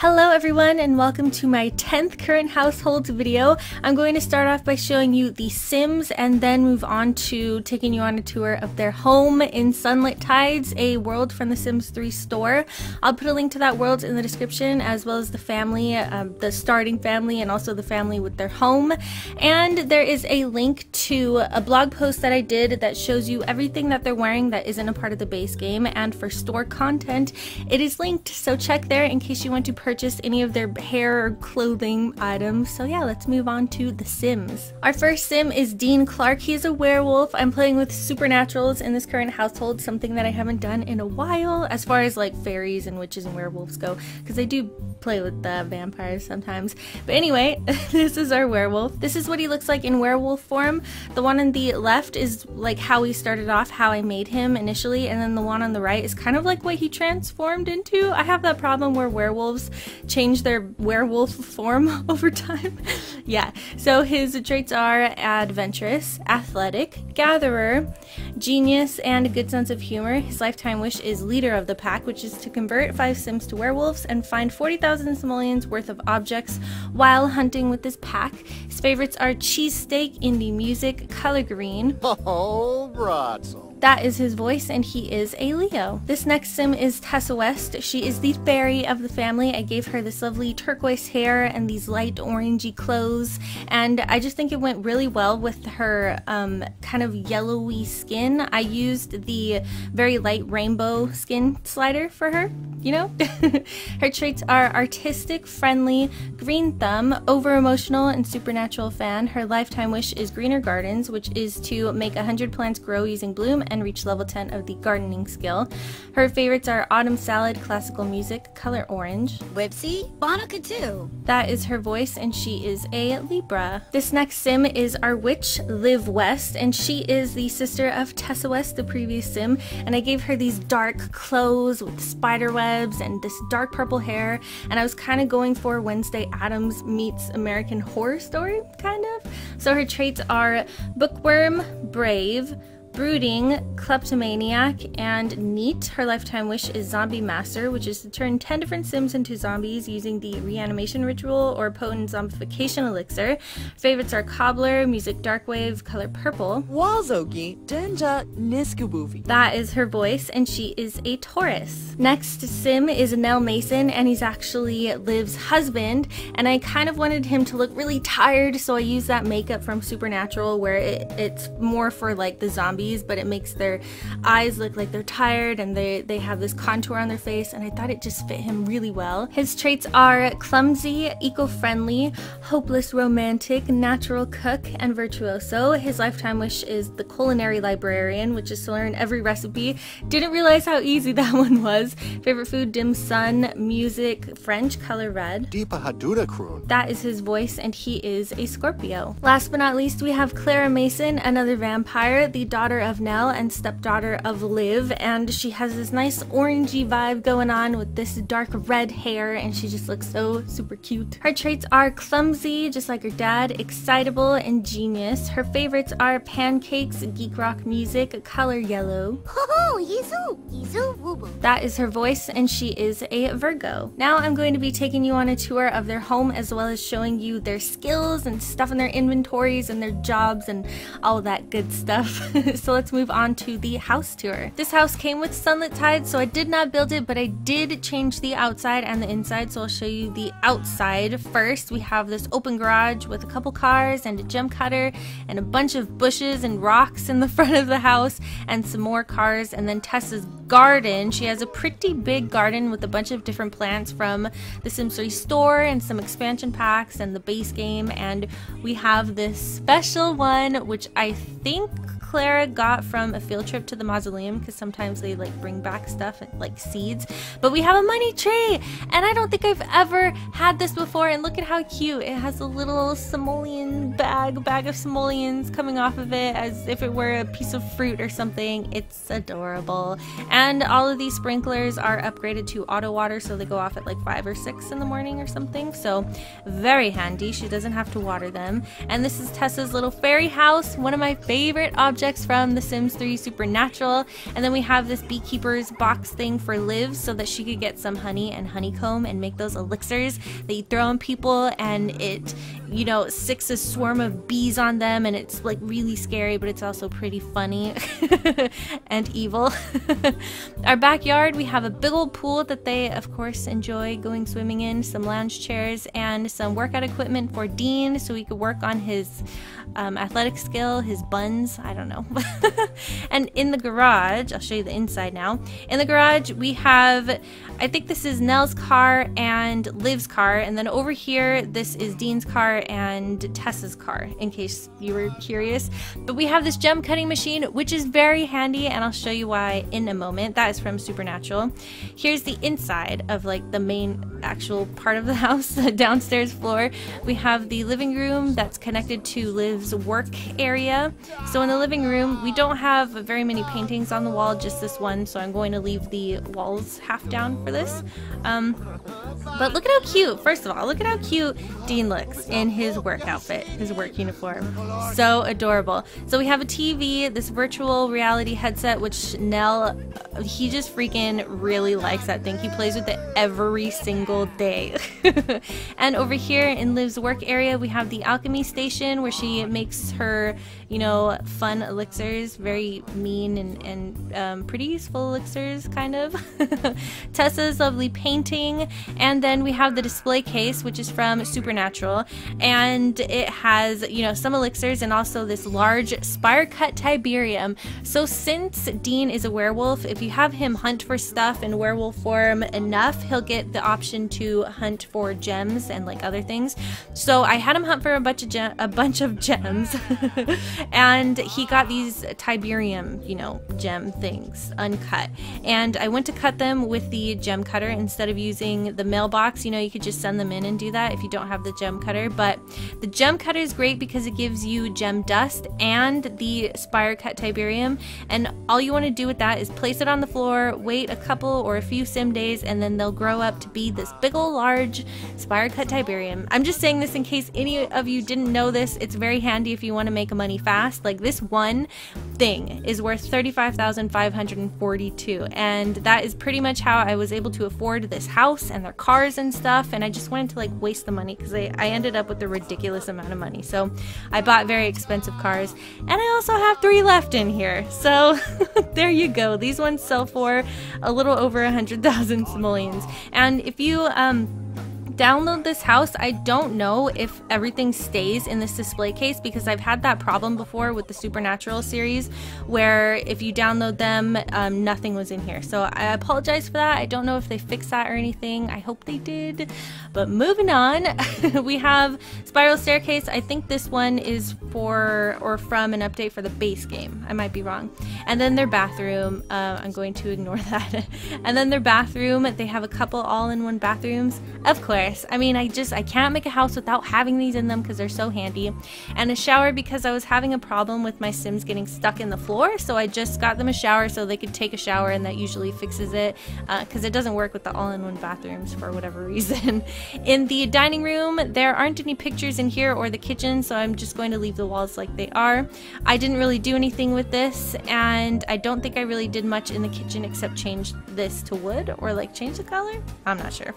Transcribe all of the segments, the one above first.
Hello everyone and welcome to my 10th current households video. I'm going to start off by showing you the Sims and then move on to taking you on a tour of their home in Sunlit Tides, a world from the Sims 3 store. I'll put a link to that world in the description, as well as the family, the starting family, and also the family with their home. And there is a link to a blog post that I did that shows you everything that they're wearing that isn't a part of the base game, and for store content it is linked, so check there in case you want to purchase any of their hair or clothing items. So yeah, let's move on to the Sims. Our first Sim is Dean Clark. He is a werewolf. I'm playing with supernaturals in this current household, something that I haven't done in a while as far as like fairies and witches and werewolves go, because I do play with the vampires sometimes. But anyway, this is our werewolf. This is what he looks like in werewolf form. The one on the left is like how he started off, how I made him initially, and then the one on the right is kind of like what he transformed into. I have that problem where werewolves change their werewolf form over time. Yeah, so his traits are adventurous, athletic, gatherer, genius, and a good sense of humor. His lifetime wish is leader of the pack, which is to convert 5 Sims to werewolves and find 40,000 simoleons worth of objects while hunting with his pack. His favorites are cheesesteak, indie music, color green. Oh, bratzo. That is his voice, and he is a Leo. This next Sim is Tessa West. She is the fairy of the family. I gave her this lovely turquoise hair and these light orangey clothes, and I just think it went really well with her kind of yellowy skin. I used the very light rainbow skin slider for her, you know? Her traits are artistic, friendly, green thumb, over-emotional, and supernatural fan. Her lifetime wish is greener gardens, which is to make 100 plants grow using bloom and reach level 10 of the gardening skill. Her favorites are autumn salad, classical music, color orange. Whipsy, Bonica too. That is her voice, and she is a Libra. This next Sim is our witch, Liv West, and she is the sister of Tessa West, the previous Sim, and I gave her these dark clothes with spider webs and this dark purple hair, and I was kind of going for Wednesday Addams meets American Horror Story, kind of. So her traits are bookworm, brave, brooding, kleptomaniac, and neat. Her lifetime wish is zombie master, which is to turn 10 different Sims into zombies using the reanimation ritual or potent zombification elixir. Favorites are cobbler, music darkwave, color purple. Wazogi, Denja, Niskubuvi. That is her voice, and she is a Taurus. Next Sim is Nell Mason, and he's actually Liv's husband, and I kind of wanted him to look really tired, so I used that makeup from Supernatural where it's more for like the zombies, but it makes their eyes look like they're tired, and they have this contour on their face, and I thought it just fit him really well. His traits are clumsy, eco-friendly, hopeless romantic, natural cook, and virtuoso. His lifetime wish is the culinary librarian, which is to learn every recipe. Didn't realize how easy that one was. Favorite food, dim sum, music, French, color red. Deepa Haduda Kroon. That is his voice, and he is a Scorpio. Last but not least, we have Clara Mason, another vampire, the daughter of Nell and stepdaughter of Liv, and she has this nice orangey vibe going on with this dark red hair, and she just looks so super cute. Her traits are clumsy, just like her dad, excitable, and genius. Her favorites are pancakes, geek rock music, color yellow. Ho Yizu, woo woo. That is her voice, and she is a Virgo. Now I'm going to be taking you on a tour of their home, as well as showing you their skills and stuff in their inventories and their jobs and all that good stuff. So let's move on to the house tour. This house came with Sunlit Tides, so I did not build it, but I did change the outside and the inside, so I'll show you the outside first. We have this open garage with a couple cars and a gem cutter and a bunch of bushes and rocks in the front of the house and some more cars, and then Tessa's garden. She has a pretty big garden with a bunch of different plants from the Sims 3 store and some expansion packs and the base game, and we have this special one which I think Clara got from a field trip to the mausoleum, because sometimes they like bring back stuff like seeds. But we have a money tree, and I don't think I've ever had this before, and look at how cute. It has a little simoleon bag of simoleons coming off of it as if it were a piece of fruit or something. It's adorable. And all of these sprinklers are upgraded to auto water, so they go off at like 5 or 6 in the morning or something, so very handy. She doesn't have to water them. And this is Tessa's little fairy house, one of my favorite objects objects from The Sims 3 Supernatural. And then we have this beekeeper's box thing for Liv so that she could get some honey and honeycomb and make those elixirs that you throw on people, and it, you know, sicks a swarm of bees on them, and it's like really scary, but it's also pretty funny and evil. Our backyard, we have a big old pool that they of course enjoy going swimming in, some lounge chairs, and some workout equipment for Dean so he could work on his athletic skill, his buns, I don't know. And in the garage, I'll show you the inside now. In the garage we have, I think this is Nell's car and Liv's car, and then over here this is Dean's car and Tessa's car, in case you were curious. But we have this gem cutting machine, which is very handy, and I'll show you why in a moment. That is from Supernatural. Here's the inside of like the main actual part of the house, the downstairs floor. We have the living room that's connected to Liv's work area. So in the living room we don't have very many paintings on the wall, just this one, so I'm going to leave the walls half down for this. But look at how cute, first of all, look at how cute Dean looks in his work outfit, his work uniform. So adorable. So we have a TV, this virtual reality headset, which Nell, he just freaking really likes that thing. He plays with it every single day. And over here in Liv's work area we have the alchemy station where she makes her, you know, fun elixirs, very mean and pretty useful elixirs, kind of. Tessa's lovely painting, and then we have the display case, which is from Supernatural, and it has, you know, some elixirs and also this large spire cut tiberium. So since Dean is a werewolf, if you have him hunt for stuff in werewolf form enough, he'll get the option to hunt for gems and like other things. So I had him hunt for a bunch of gems and he got these tiberium, you know, gem things uncut, and I went to cut them with the gem cutter instead of using the mailbox. You know, you could just send them in and do that if you don't have the gem cutter, but the gem cutter is great because it gives you gem dust and the spire cut tiberium, and all you want to do with that is place it on the floor, wait a couple or a few sim days, and then they'll grow up to be this big ol' large spire cut tiberium. I'm just saying this in case any of you didn't know this. It's very handy if you want to make money fast. Like, this one thing is worth 35,542, and that is pretty much how I was able to afford this house and their cars and stuff, and I just wanted to like waste the money because I ended up with a ridiculous amount of money. So I bought very expensive cars, and I also have 3 left in here, so there you go. These ones sell for a little over 100,000 simoleons, and if you download this house, I don't know if everything stays in this display case, because I've had that problem before with the Supernatural series where if you download them, nothing was in here. So I apologize for that. I don't know if they fixed that or anything. I hope they did. But moving on, we have Spiral Staircase. I think this one is for or from an update for the base game. I might be wrong. And then their bathroom, I'm going to ignore that. And then their bathroom, they have a couple all-in-one bathrooms. Of course. I mean, I can't make a house without having these in them because they're so handy. And a shower because I was having a problem with my Sims getting stuck in the floor, so I just got them a shower so they could take a shower, and that usually fixes it because it doesn't work with the all-in-one bathrooms for whatever reason. In the dining room, there aren't any pictures in here, or the kitchen, so I'm just going to leave the walls like they are. I didn't really do anything with this, and I don't think I really did much in the kitchen except change this to wood or like change the color. I'm not sure.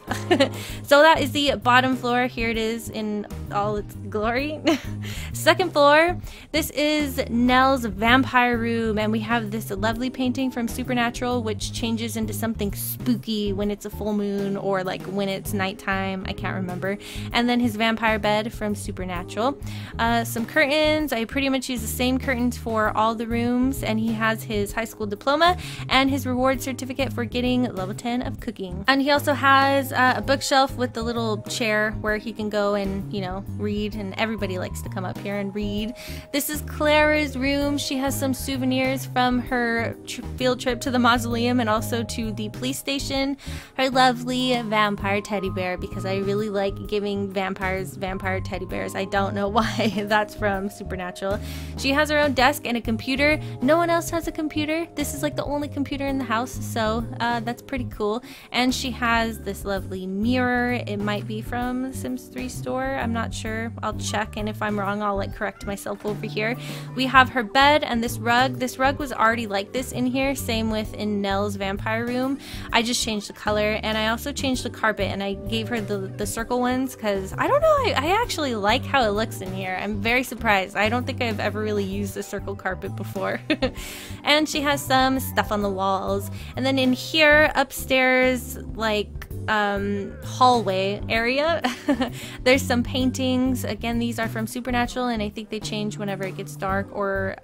So that is the bottom floor. Here it is in all its glory. Second floor, this is Nell's vampire room, and we have this lovely painting from Supernatural which changes into something spooky when it's a full moon or like when it's nighttime. I can't remember. And then his vampire bed from Supernatural. Some curtains. I pretty much use the same curtains for all the rooms, and he has his high school diploma and his reward certificate for getting level 10 of cooking. And he also has a bookshelf with the little chair where he can go and, you know, read, and everybody likes to come up here and read. This is Clara's room. She has some souvenirs from her field trip to the mausoleum and also to the police station. Her lovely vampire teddy bear, because I really like giving vampires vampire teddy bears. I don't know why. That's from Supernatural. She has her own desk and a computer. No one else has a computer. This is like the only computer in the house, so that's pretty cool. And she has this lovely mirror. It might be from the Sims 3 store. I'm not sure. I'll check, and if I'm wrong, I'll like correct myself over here. We have her bed and this rug. This rug was already like this in here, same with in Nell's vampire room. I just changed the color, and I also changed the carpet, and I gave her the circle ones because I don't know, I actually like how it looks in here. I'm very surprised. I don't think I've ever really used a circle carpet before. And she has some stuff on the walls, and then in here upstairs, like hallway area, there's some paintings. Again, these are from Supernatural, and I think they change whenever it gets dark, or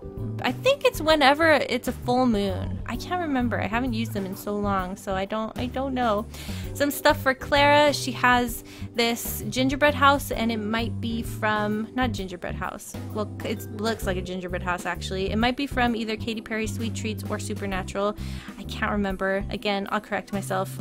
I think it's whenever it's a full moon. I can't remember. I haven't used them in so long, so I don't know. Some stuff for Clara. She has this gingerbread house, and it might be from, not gingerbread house, well, it looks like a gingerbread house actually. It might be from either Katy Perry's Sweet Treats or Supernatural. I can't remember. Again, I'll correct myself.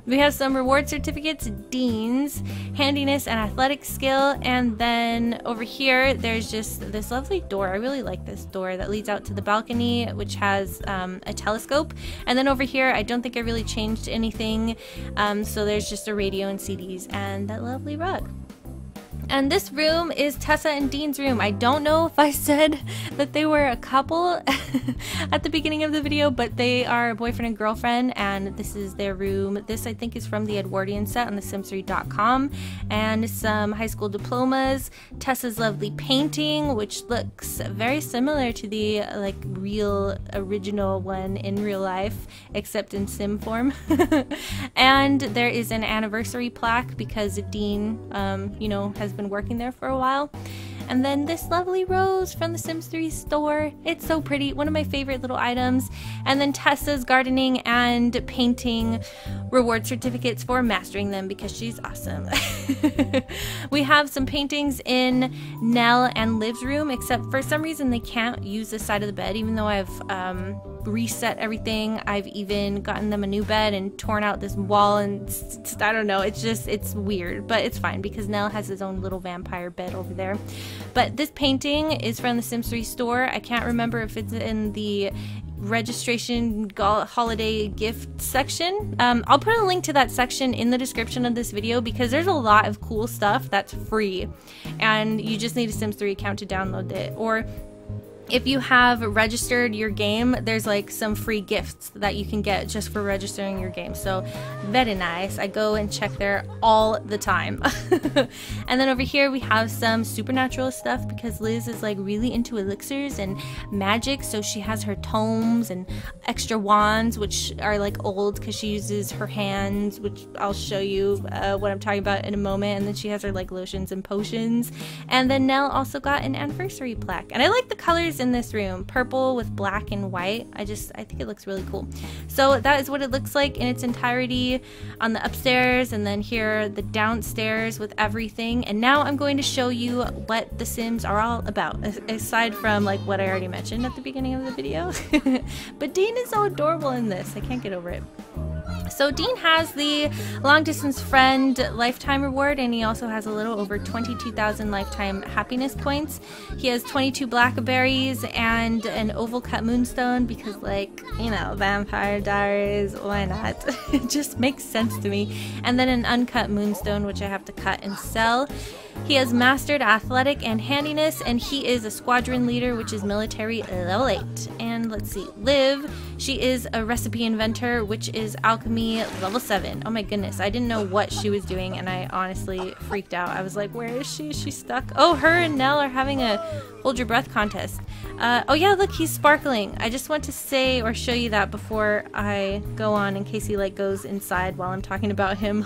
We have some reward certificates, Dean's, handiness and athletic skill, and then over here there's just this lovely door. I really like this door that leads out to the balcony, which has a telescope. And then over here, I don't think I really changed anything, so there's just a radio and CDs and that lovely rug. And this room is Tessa and Dean's room. I don't know if I said that they were a couple at the beginning of the video, but they are boyfriend and girlfriend, and this is their room. This, I think, is from the Edwardian set on thesims3.com, and some high school diplomas. Tessa's lovely painting, which looks very similar to the like real original one in real life, except in sim form. And there is an anniversary plaque because Dean, you know, has been working there for a while. And then this lovely rose from the Sims 3 store. It's so pretty. One of my favorite little items. And then Tessa's gardening and painting reward certificates for mastering them because she's awesome. We have some paintings in Nell and Liv's room, except for some reason they can't use this side of the bed, even though I've reset everything. I've even gotten them a new bed and torn out this wall, and I don't know, it's weird, but it's fine because Nell has his own little vampire bed over there. But this painting is from the Sims 3 store. I can't remember if it's in the registration holiday gift section. I'll put a link to that section in the description of this video because there's a lot of cool stuff that's free and you just need a Sims 3 account to download it. Or if you have registered your game, there's like some free gifts that you can get just for registering your game. So very nice. I go and check there all the time. And then over here we have some Supernatural stuff because Liz is like really into elixirs and magic. So she has her tomes and extra wands, which are like old because she uses her hands, which I'll show you what I'm talking about in a moment. And then she has her like lotions and potions. And then Nell also got an anniversary plaque. And I like the colors in this room, purple with black and white. I think it looks really cool. So that is what it looks like in its entirety on the upstairs, and then here the downstairs with everything. And now I'm going to show you what the Sims are all about, aside from like what I already mentioned at the beginning of the video. But Dean is so adorable in this. I can't get over it. So Dean has the long distance friend lifetime reward, and he also has a little over 22,000 lifetime happiness points. He has 22 blackberries and an oval cut moonstone because, like, you know, Vampire Diaries, why not? It just makes sense to me. And then an uncut moonstone, which I have to cut and sell. He has mastered athletic and handiness, and he is a squadron leader, which is military level 8. And let's see, Liv, she is a recipe inventor, which is alchemy level 7. Oh my goodness, I didn't know what she was doing, and I honestly freaked out. I was like, where is she? Is she stuck? Oh, her and Nell are having a hold your breath contest. Oh yeah, look, he's sparkling. I just want to say or show you that before I go on, in case he like goes inside while I'm talking about him.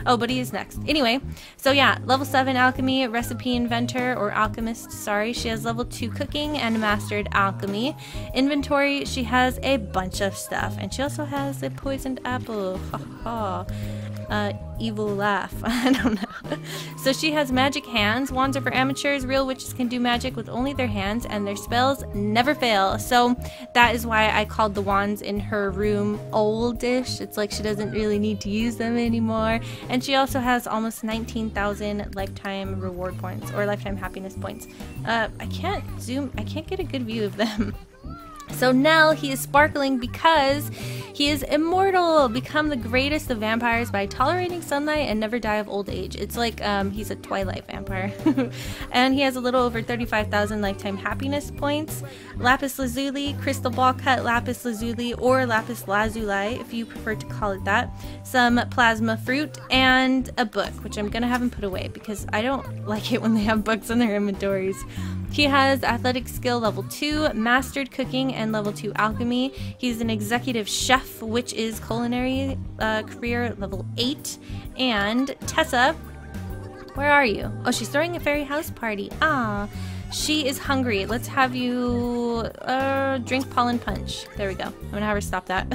Oh, but he is next. Anyway, so yeah, level 7 alchemy, recipe inventor, or alchemist, sorry. She has level 2 cooking and mastered alchemy. Inventory, she has a bunch of stuff, and she also has a poisoned apple. Ha ha. Evil laugh. I don't know. So she has magic hands. Wands are for amateurs. Real witches can do magic with only their hands, and their spells never fail. So that is why I called the wands in her room oldish. It's like she doesn't really need to use them anymore. And she also has almost 19,000 lifetime reward points, or lifetime happiness points. I can't get a good view of them. So Nell, he is sparkling because he is immortal, become the greatest of vampires by tolerating sunlight and never die of old age. It's like he's a Twilight vampire. And he has a little over 35,000 lifetime happiness points. Lapis lazuli, crystal ball cut lapis lazuli, or lapis lazuli if you prefer to call it that. Some plasma fruit and a book, which I'm gonna have him put away because I don't like it when they have books in their inventories. He has athletic skill level 2, mastered cooking, and level 2 alchemy. He's an executive chef, which is culinary career level 8. And Tessa, where are you? Oh, she's throwing a fairy house party. Ah, she is hungry. Let's have you drink pollen punch. There we go. I'm gonna have her stop that.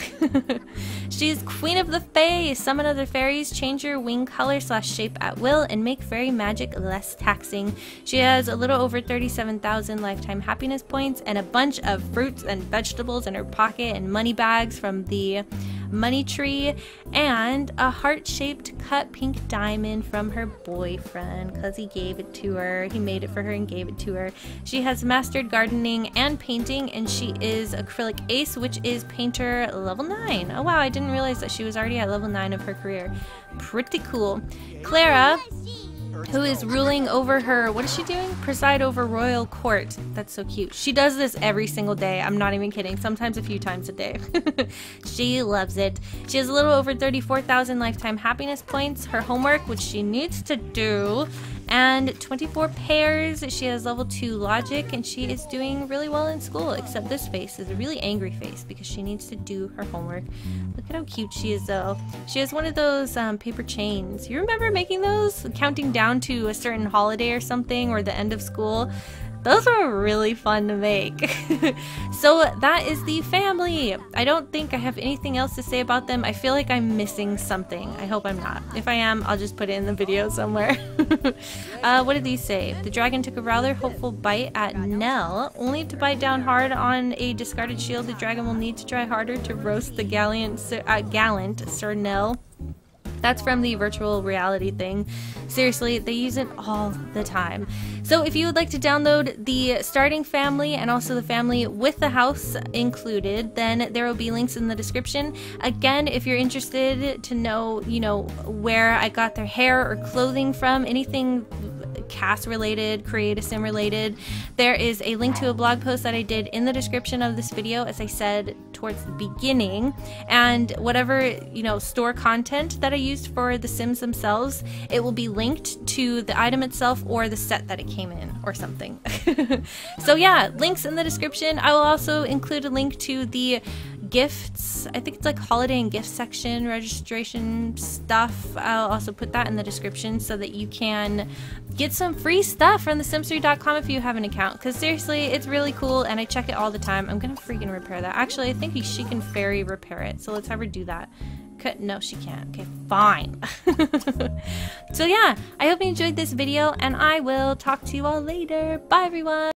She's queen of the fae. Summon other fairies, change your wing color / shape at will, and make fairy magic less taxing. She has a little over 37,000 lifetime happiness points and a bunch of fruits and vegetables in her pocket and money bags from the money tree, and a heart-shaped cut pink diamond from her boyfriend because he gave it to her. He made it for her and gave it to her. She has mastered gardening and painting, and she is acrylic ace, which is painter level 9. Oh wow, I didn't realize that she was already at level 9 of her career. Pretty cool. Clara, who is ruling over her, what is she doing? Preside over royal court. That's so cute. She does this every single day. I'm not even kidding. Sometimes a few times a day. She loves it. She has a little over 34,000 lifetime happiness points. Her homework, which she needs to do, and 24 pairs. She has level 2 logic, and she is doing really well in school, except this face is a really angry face because she needs to do her homework. Look at how cute she is though. She has one of those paper chains. You remember making those? Counting down to a certain holiday or something, or the end of school. Those were really fun to make. So that is the family. I don't think I have anything else to say about them. I feel like I'm missing something. I hope I'm not. If I am, I'll just put it in the video somewhere. What did these say? The dragon took a rather hopeful bite at Nell, only to bite down hard on a discarded shield. The dragon will need to try harder to roast the gallant Sir Nell. That's from the virtual reality thing. Seriously, they use it all the time. So if you would like to download the starting family and also the family with the house included, then there will be links in the description. Again, if you're interested to know, where I got their hair or clothing from, anything cast related, Create-A-Sim related, there is a link to a blog post that I did in the description of this video, as I said towards the beginning, and whatever store content that I used for the Sims themselves, it will be linked to the item itself or the set that it came in or something. So yeah, links in the description. I will also include a link to the gifts. I think it's like holiday and gift section registration stuff. I'll also put that in the description so that you can get some free stuff from thesims3.com if you have an account, because seriously, it's really cool and I check it all the time. I'm gonna freaking repair that. Actually, I think she can fairy repair it, so let's have her do that. No, she can't. Okay, fine. So yeah, I hope you enjoyed this video, and I will talk to you all later. Bye everyone.